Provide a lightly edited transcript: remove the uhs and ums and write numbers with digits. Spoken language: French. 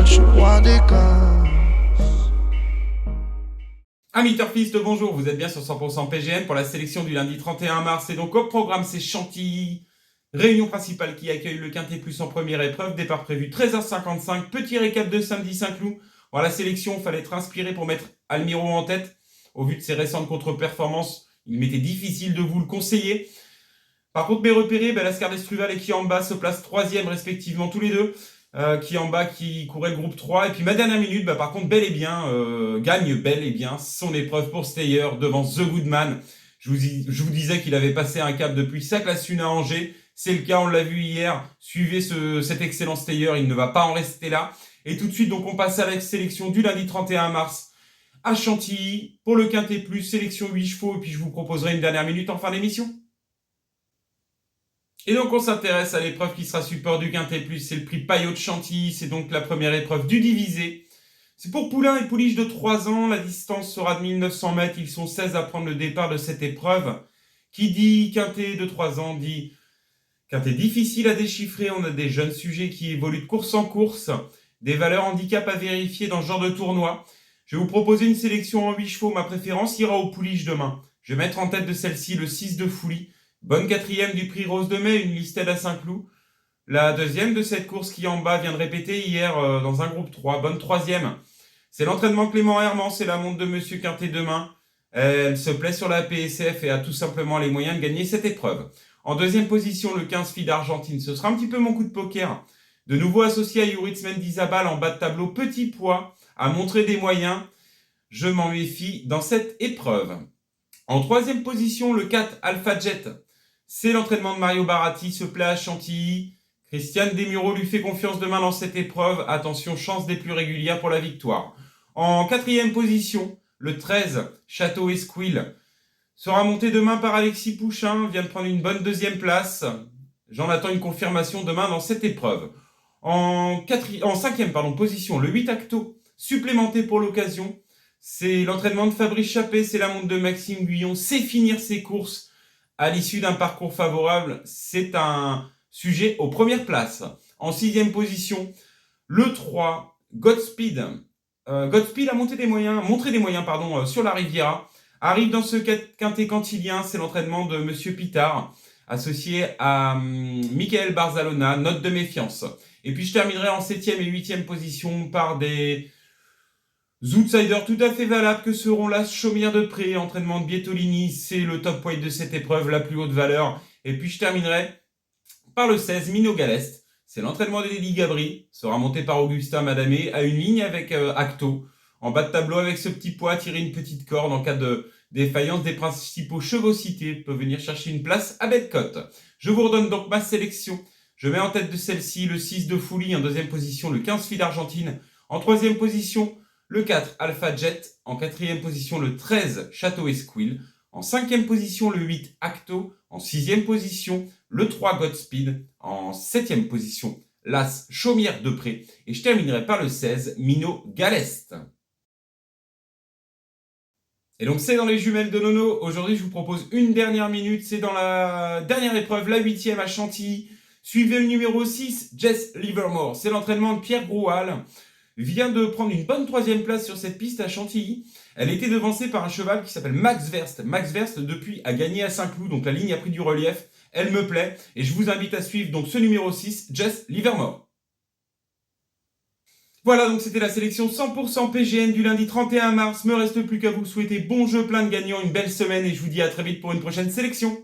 je suis roi des gars. Amis Turfistes, bonjour, vous êtes bien sur 100% PGN pour la sélection du lundi 31 mars. Et donc au programme, c'est Chantilly, réunion principale qui accueille le Quintet Plus en première épreuve, départ prévu 13h55, petit récap de samedi Saint-Cloud. Bon, la sélection, il fallait être inspiré pour mettre Almiro en tête. Au vu de ses récentes contre-performances, il m'était difficile de vous le conseiller. Par contre, mes repérés, Lascar d'Estruval et Kiamba se placent 3e respectivement tous les deux. Kiamba qui courait le groupe 3. Et puis ma dernière minute, par contre, gagne bel et bien son épreuve pour Steyer devant The Goodman. Je vous disais qu'il avait passé un cap depuis sa classe 1 à Angers. C'est le cas, on l'a vu hier. Suivez cet excellent Steyer, il ne va pas en rester là. Et tout de suite, donc, on passe à la sélection du lundi 31 mars à Chantilly pour le Quintet Plus, sélection 8 chevaux. Et puis je vous proposerai une dernière minute en fin d'émission. Et donc on s'intéresse à l'épreuve qui sera support du Quintet Plus, c'est le prix Payot de Chantilly, c'est donc la première épreuve du divisé. C'est pour poulain et pouliche de 3 ans, la distance sera de 1900 mètres, ils sont 16 à prendre le départ de cette épreuve. Qui dit Quintet de 3 ans dit Quintet difficile à déchiffrer, on a des jeunes sujets qui évoluent de course en course, des valeurs handicap à vérifier dans ce genre de tournoi. Je vais vous proposer une sélection en 8 chevaux, ma préférence ira aux pouliches demain. Je vais mettre en tête de celle-ci le 6 de Fouly. Bonne 4e du prix Rose de Mai, une listelle à Saint-Cloud. La 2e de cette course qui en bas vient de répéter hier dans un groupe 3. Bonne 3e. C'est l'entraînement Clément Herman, c'est la montre de Monsieur Quintet demain. Elle se plaît sur la PSF et a tout simplement les moyens de gagner cette épreuve. En 2e position, le 15 Filles d'Argentine. Ce sera un petit peu mon coup de poker. De nouveau associé à Yuritz Mendizabal en bas de tableau, petit poids, à montrer des moyens. Je m'en méfie dans cette épreuve. En 3e position, le 4 Alpha Jet. C'est l'entraînement de Mario Baratti, se plaît à Chantilly. Christiane Desmureaux lui fait confiance demain dans cette épreuve. Attention, chance des plus régulières pour la victoire. En 4e position, le 13, Château Esquil, sera monté demain par Alexis Pouchin, vient de prendre une bonne 2e place. J'en attends une confirmation demain dans cette épreuve. En 5e position, le 8 Acto, supplémenté pour l'occasion. C'est l'entraînement de Fabrice Chappé, c'est la montre de Maxime Guyon, c'est finir ses courses à l'issue d'un parcours favorable, c'est un sujet aux premières places. En 6e position, le 3, Godspeed. Godspeed a montré des moyens sur la Riviera. Arrive dans ce quintet cantilien, c'est l'entraînement de Monsieur Pitard, associé à Michael Barzalona, note de méfiance. Et puis je terminerai en 7e et 8e position par des outsiders tout à fait valables que seront la Chaumière de Pré, entraînement de Bietolini, c'est le top weight de cette épreuve, la plus haute valeur. Et puis je terminerai par le 16, Mino Galest. C'est l'entraînement de Lily Gabri, sera monté par Augustin Madamé, à une ligne avec Acto. En bas de tableau avec ce petit poids, tirer une petite corde en cas de défaillance des principaux chevaux cités, peut venir chercher une place à Bedcote. Je vous redonne donc ma sélection. Je mets en tête de celle-ci le 6 de Fouly, en 2e position le 15 Filles d'Argentine, en 3e position le 4 Alpha Jet, en 4e position le 13 Château Esquil, en 5e position le 8 Acto, en 6e position le 3 Godspeed, en 7e position l'As Chaumière de Pré, et je terminerai par le 16 Mino Galest. Et donc c'est dans les jumelles de Nono. Aujourd'hui je vous propose une dernière minute, c'est dans la dernière épreuve, la 8e à Chantilly. Suivez le numéro 6, Jess Livermore, c'est l'entraînement de Pierre Groual. Vient de prendre une bonne 3e place sur cette piste à Chantilly. Elle était devancée par un cheval qui s'appelle Max Verst. Max Verst, depuis, a gagné à Saint-Cloud, donc la ligne a pris du relief. Elle me plaît, et je vous invite à suivre donc ce numéro 6, Jess Livermore. Voilà, donc c'était la sélection 100% PGN du lundi 31 mars. Me reste plus qu'à vous souhaiter bon jeu, plein de gagnants, une belle semaine, et je vous dis à très vite pour une prochaine sélection.